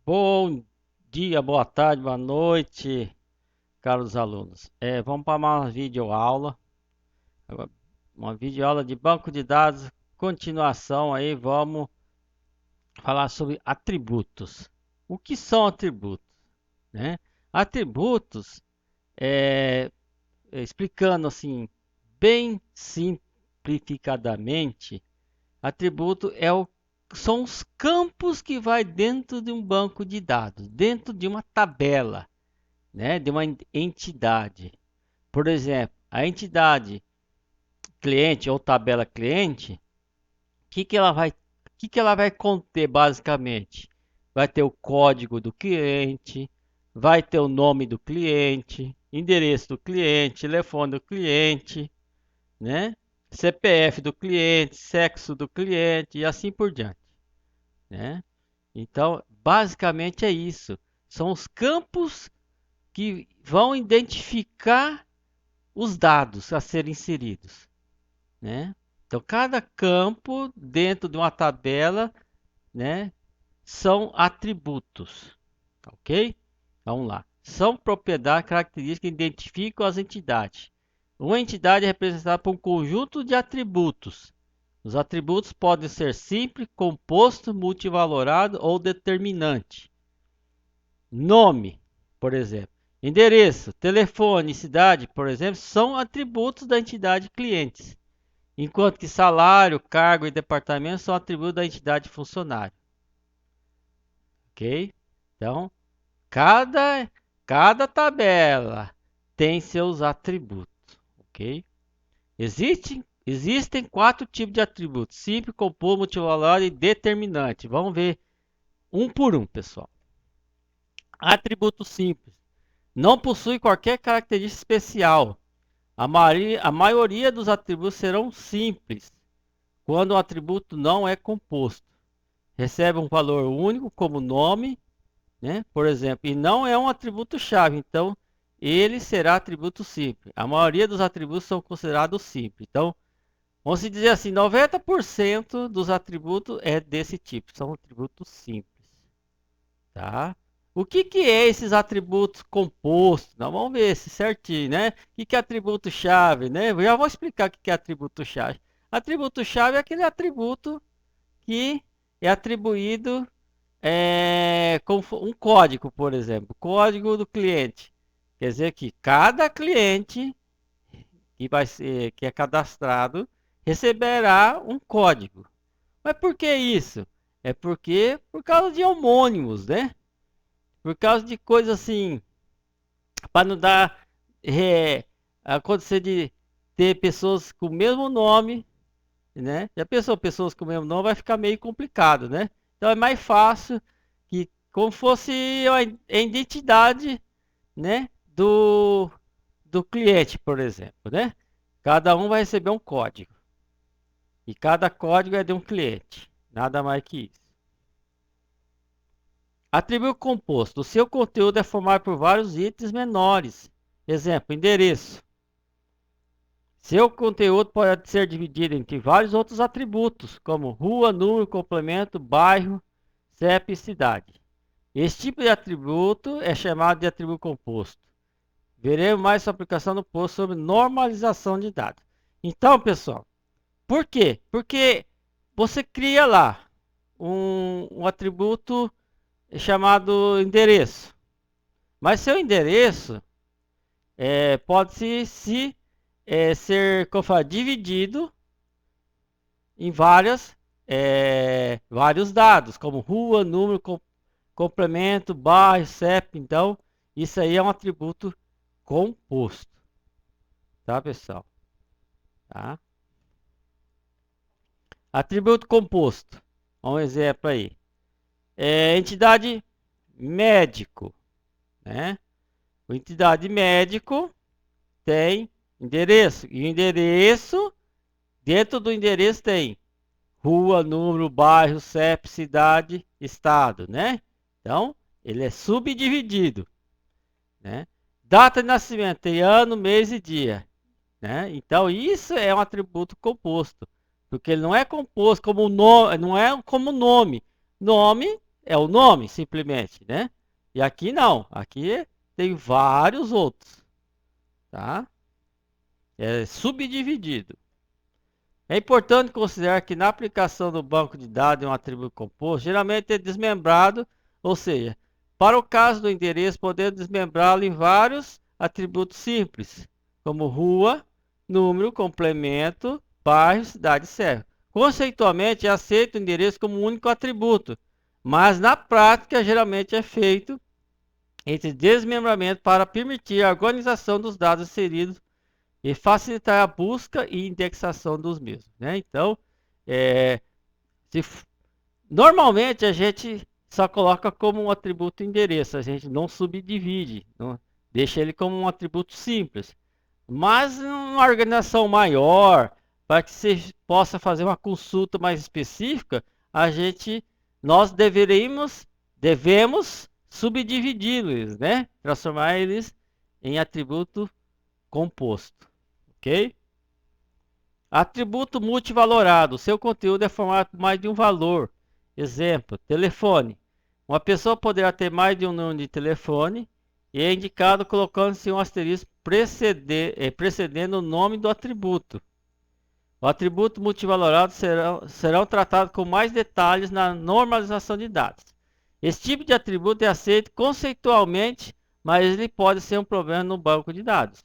Bom dia, boa tarde, boa noite, caros alunos. Vamos para uma videoaula, agora, uma videoaula de banco de dados. Continuação aí, vamos falar sobre atributos. O que são atributos, né? Atributos, é, explicando assim, bem simplificadamente, atributo são os campos que vai dentro de um banco de dados, dentro de uma tabela, né, de uma entidade. Por exemplo, a entidade cliente ou tabela cliente, que ela vai conter basicamente? Vai ter o código do cliente, vai ter o nome do cliente, endereço do cliente, telefone do cliente, né? CPF do cliente, sexo do cliente e assim por diante, né? Então, basicamente é isso. São os campos que vão identificar os dados a serem inseridos, né? Então, cada campo dentro de uma tabela, né, são atributos, ok? Vamos lá. São propriedades, características que identificam as entidades. Uma entidade é representada por um conjunto de atributos. Os atributos podem ser simples, composto, multivalorado ou determinante. Nome, por exemplo. Endereço, telefone, cidade, por exemplo, são atributos da entidade clientes, enquanto que salário, cargo e departamento são atributos da entidade funcionário. Ok? Então, cada, cada tabela tem seus atributos. Ok? Existem quatro tipos de atributos: simples, composto, multivalorado e determinante. Vamos ver um por um, pessoal. Atributo simples. Não possui qualquer característica especial. A maioria dos atributos serão simples, quando o atributo não é composto. Recebe um valor único como nome, né? Por exemplo, e não é um atributo-chave, então ele será atributo simples. A maioria dos atributos são considerados simples. Então, vamos dizer assim, 90% dos atributos é desse tipo, são atributos simples, tá? O que é esses atributos compostos? Nós vamos ver esse certinho, né? O que é atributo-chave, né? Eu já vou explicar o que é atributo-chave. Atributo-chave é aquele atributo que é atribuído com um código, por exemplo, código do cliente. Quer dizer que cada cliente que é cadastrado receberá um código. Mas por que isso? Por causa de homônimos, né? Por causa de coisas assim, para não dar acontecer de ter pessoas com o mesmo nome, né? Já pensou, pessoas com o mesmo nome vai ficar meio complicado, né? Então é mais fácil que como fosse a identidade, né, do cliente, por exemplo, né? Cada um vai receber um código. E cada código é de um cliente. Nada mais que isso. Atributo composto. O seu conteúdo é formado por vários itens menores. Exemplo, endereço. Seu conteúdo pode ser dividido entre vários outros atributos, como rua, número, complemento, bairro, CEP e cidade. Esse tipo de atributo é chamado de atributo composto. Veremos mais sua aplicação no post sobre normalização de dados. Então, pessoal, por quê? Porque você cria lá um atributo chamado endereço. Mas seu endereço pode ser como fala, dividido em vários dados, como rua, número, complemento, bairro, CEP. Então, isso aí é um atributo composto. Tá, pessoal? Tá? Atributo composto. Um exemplo aí. Entidade médico, né? O entidade médico tem endereço. E o endereço, dentro do endereço tem rua, número, bairro, CEP, cidade, estado, né? Então, ele é subdividido, né? Data de nascimento, tem ano, mês e dia, né? Então, isso é um atributo composto, porque ele não é composto como nome, não é como nome. Nome é o nome, simplesmente, né? E aqui não, aqui tem vários outros, tá? É subdividido. É importante considerar que na aplicação do banco de dados de um atributo composto, geralmente é desmembrado, ou seja, para o caso do endereço, podemos desmembrá-lo em vários atributos simples, como rua, número, complemento, bairro, cidade e serra. Conceitualmente, é aceito o endereço como um único atributo, mas na prática, geralmente é feito esse desmembramento para permitir a organização dos dados inseridos e facilitar a busca e indexação dos mesmos, né? Então, é, normalmente a gente só coloca como um atributo endereço, a gente não subdivide, não, deixa ele como um atributo simples. Mas numa organização maior, para que você possa fazer uma consulta mais específica, nós devemos subdividi-los, né? Transformar eles em atributo composto. Ok? Atributo multivalorado. Seu conteúdo é formado por mais de um valor. Exemplo, telefone. Uma pessoa poderá ter mais de um número de telefone e é indicado colocando-se um asterisco precedendo o nome do atributo. O atributo multivalorado serão tratados com mais detalhes na normalização de dados. Esse tipo de atributo é aceito conceitualmente, mas ele pode ser um problema no banco de dados.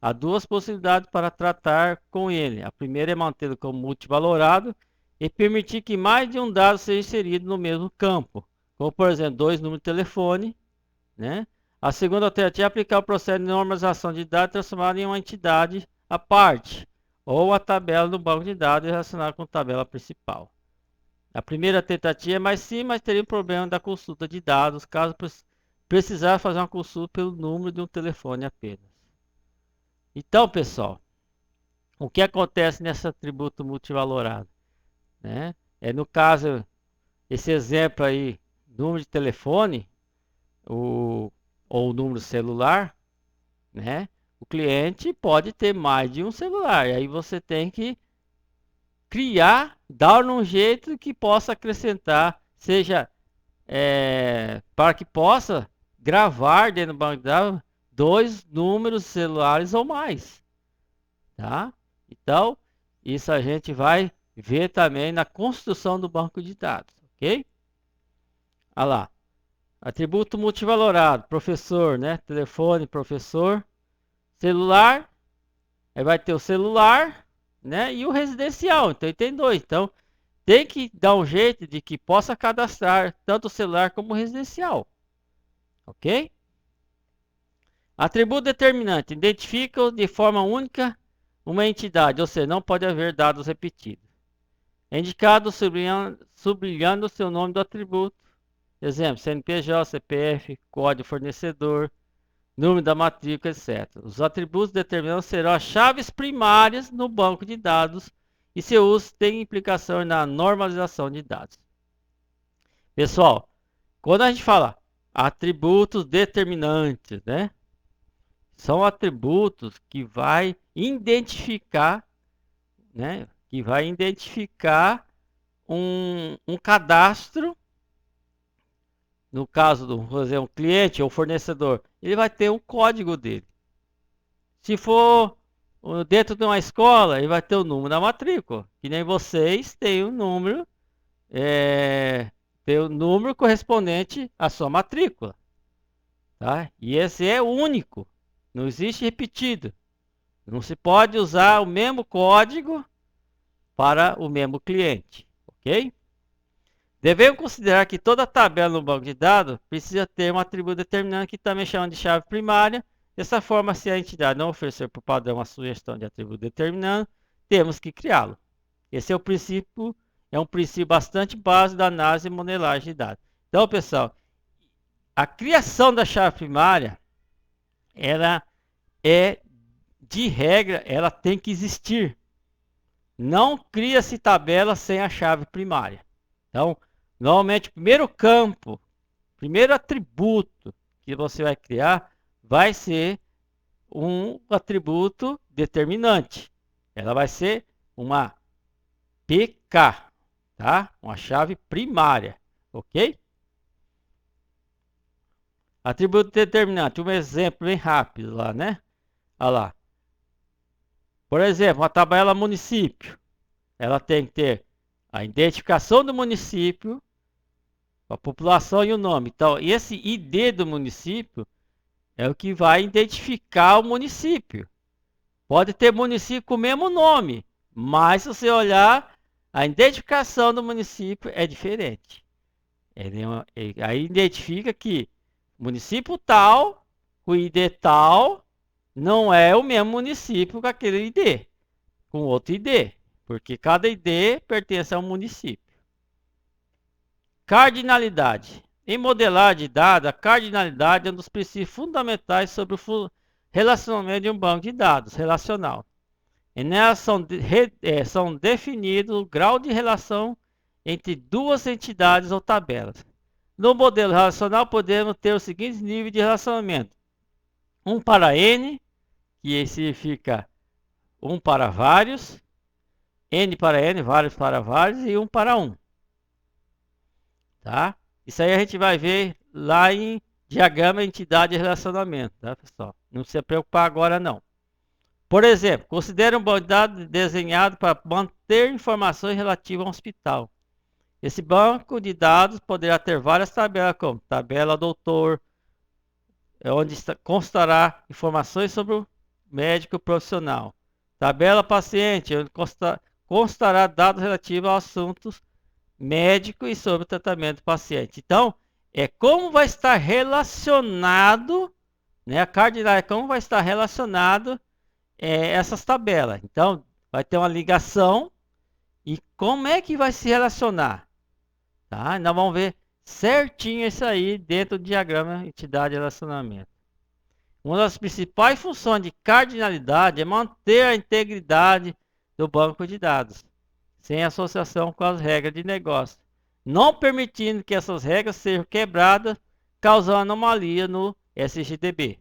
Há duas possibilidades para tratar com ele. A primeira é mantê-lo como multivalorado e permitir que mais de um dado seja inserido no mesmo campo, como por exemplo, 2 números de telefone, né? A segunda alternativa é aplicar o processo de normalização de dados transformado em uma entidade à parte, ou a tabela do banco de dados relacionada com a tabela principal. A primeira tentativa é mais simples, mas teria um problema da consulta de dados, caso precisar fazer uma consulta pelo número de um telefone apenas. Então, pessoal, o que acontece nesse atributo multivalorado, né? No caso, esse exemplo aí, número de telefone ou número celular, né? O cliente pode ter mais de um celular, e aí você tem que dar um jeito que possa acrescentar, seja para que possa gravar dentro do banco de dados 2 números celulares ou mais, tá? Então, isso a gente vai ver também na construção do banco de dados, ok? Olha lá, atributo multivalorado, professor, né? Telefone, professor, celular, aí vai ter o celular, né? E o residencial, então tem 2, então tem que dar um jeito de que possa cadastrar tanto o celular como o residencial, ok? Atributo determinante, identifica de forma única uma entidade, ou seja, não pode haver dados repetidos. É indicado sublinhando o seu nome do atributo. Exemplo, CNPJ, CPF, código fornecedor, número da matrícula, etc. Os atributos determinados serão as chaves primárias no banco de dados e seu uso tem implicação na normalização de dados. Pessoal, quando a gente fala atributos determinantes, né? São atributos que vai identificar, né? Que vai identificar um cadastro. No caso do, por exemplo, um cliente ou fornecedor, ele vai ter um código dele. Se for dentro de uma escola, ele vai ter o número da matrícula. Que nem vocês têm o número, tem o número correspondente à sua matrícula. Tá? E esse é único. Não existe repetido. Não se pode usar o mesmo código para o mesmo cliente. Ok? Devemos considerar que toda tabela no banco de dados precisa ter um atributo determinante que também chama de chave primária. Dessa forma, se a entidade não oferecer por padrão uma sugestão de atributo determinante, temos que criá-lo. Esse é um princípio bastante básico da análise e modelagem de dados. Então, pessoal, a criação da chave primária, ela é, de regra, ela tem que existir. Não cria-se tabela sem a chave primária. Então, normalmente, o primeiro campo, primeiro atributo que você vai criar vai ser um atributo determinante. Ela vai ser uma PK, tá? Uma chave primária, ok? Atributo determinante, um exemplo bem rápido lá, né? Olha lá. Por exemplo, a tabela município. Ela tem que ter a identificação do município, a população e o nome. Então, esse ID do município é o que vai identificar o município. Pode ter município com o mesmo nome, mas se você olhar, a identificação do município é diferente. Aí identifica que município tal, com ID tal, não é o mesmo município com aquele ID, com outro ID, porque cada ID pertence a um município. Cardinalidade. Em modelagem de dados, a cardinalidade é um dos princípios fundamentais sobre o relacionamento de um banco de dados relacional. E nela são definidos o grau de relação entre duas entidades ou tabelas. No modelo relacional, podemos ter os seguintes níveis de relacionamento. 1 para N, que significa 1 para vários, N para N, vários para vários, e 1 para 1. Tá? Isso aí a gente vai ver lá em diagrama entidade e relacionamento, tá, pessoal? Não precisa preocupar agora, não. Por exemplo, considere um banco de dados desenhado para manter informações relativas a um hospital. Esse banco de dados poderá ter várias tabelas, como tabela doutor, onde constará informações sobre o médico profissional. Tabela paciente, onde constará dados relativos aos assuntos médico e sobre o tratamento do paciente. Então, é como vai estar relacionado, né, a cardinal é como vai estar relacionado essas tabelas. Então, vai ter uma ligação e como é que vai se relacionar? Tá? Nós vamos ver certinho isso aí dentro do diagrama entidade e relacionamento. Uma das principais funções de cardinalidade é manter a integridade do banco de dados, sem associação com as regras de negócio, não permitindo que essas regras sejam quebradas, causando anomalia no SGDB.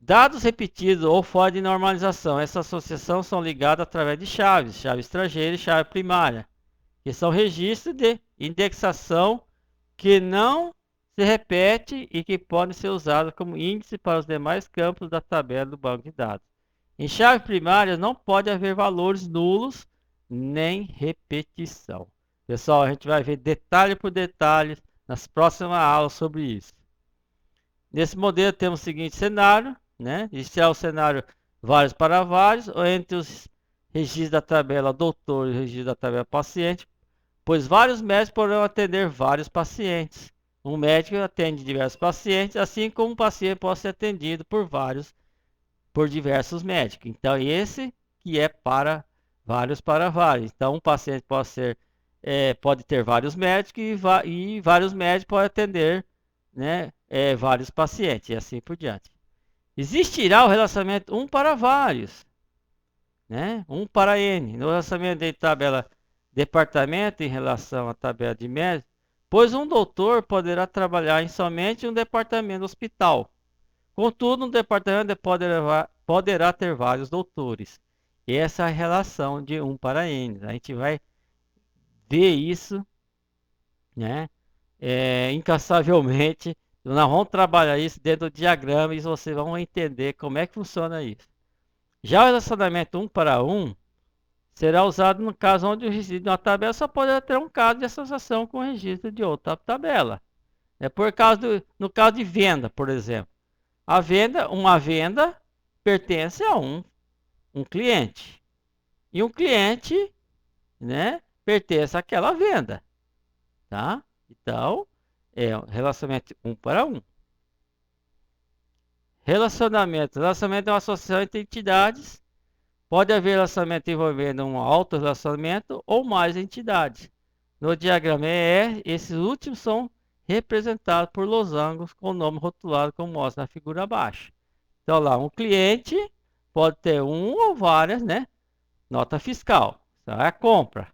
Dados repetidos ou fora de normalização. Essa associação são ligadas através de chaves, chave estrangeira e chave primária, que são registros de indexação que não se repete e que podem ser usados como índice para os demais campos da tabela do banco de dados. Em chave primária não pode haver valores nulos nem repetição. Pessoal, a gente vai ver detalhe por detalhe nas próximas aulas sobre isso. Nesse modelo temos o seguinte cenário, né? Este é o cenário vários para vários, ou entre os registros da tabela doutor e o registro da tabela paciente, pois vários médicos poderão atender vários pacientes. Um médico atende diversos pacientes, assim como um paciente pode ser atendido por diversos médicos. Então, esse que é para vários. Então, um paciente pode ter vários médicos e vários médicos podem atender, né, vários pacientes e assim por diante. Existirá o relacionamento 1 para vários, né? 1 para N. No relacionamento de tabela departamento em relação à tabela de médico, pois um doutor poderá trabalhar em somente um departamento hospital. Contudo, um departamento poderá ter vários doutores. E essa é a relação de 1 para N. A gente vai ver isso, né, incansavelmente. Nós vamos trabalhar isso dentro do diagrama e vocês vão entender como é que funciona isso. Já o relacionamento 1 para 1 será usado no caso onde o registro de uma tabela só poderá ter um caso de associação com o registro de outra tabela. No caso de venda, por exemplo. Uma venda pertence a um cliente. E um cliente, né, pertence àquela venda. Tá? Então, é um relacionamento 1 para 1. Relacionamento. Relacionamento é uma associação entre entidades. Pode haver relacionamento envolvendo um autorrelacionamento ou mais entidades. No diagrama ER, esses últimos são representados por losangos com o nome rotulado como mostra na figura abaixo. Então lá, um cliente pode ter um ou várias, né, nota fiscal. Isso é a compra,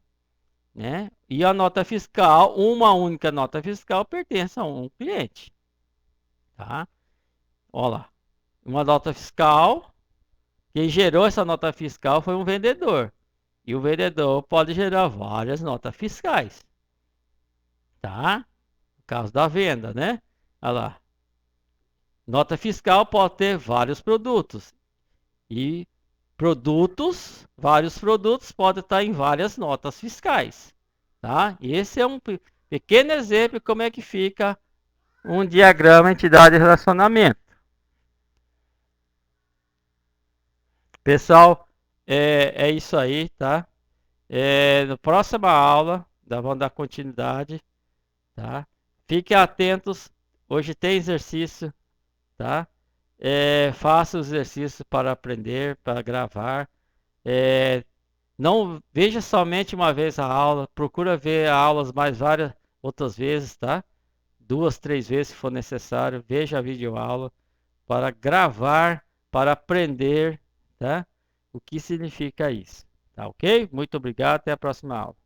né? E a nota fiscal, uma única nota fiscal pertence a um cliente. Tá? Olha lá. Uma nota fiscal, quem gerou essa nota fiscal foi um vendedor. E o vendedor pode gerar várias notas fiscais. Tá? No caso da venda, né? Olha lá. Nota fiscal pode ter vários produtos. E vários produtos podem estar em várias notas fiscais. Tá? Esse é um pequeno exemplo de como é que fica um diagrama entidade relacionamento. Pessoal, é isso aí, tá? Na próxima aula, vamos dar continuidade, tá? Fiquem atentos, hoje tem exercício, tá? Faça os exercícios para aprender, para gravar. Não veja somente uma vez a aula, procura ver aulas mais várias outras vezes, tá? 2, 3 vezes se for necessário. Veja a videoaula para gravar, para aprender, tá? O que significa isso, tá ok? Muito obrigado, até a próxima aula.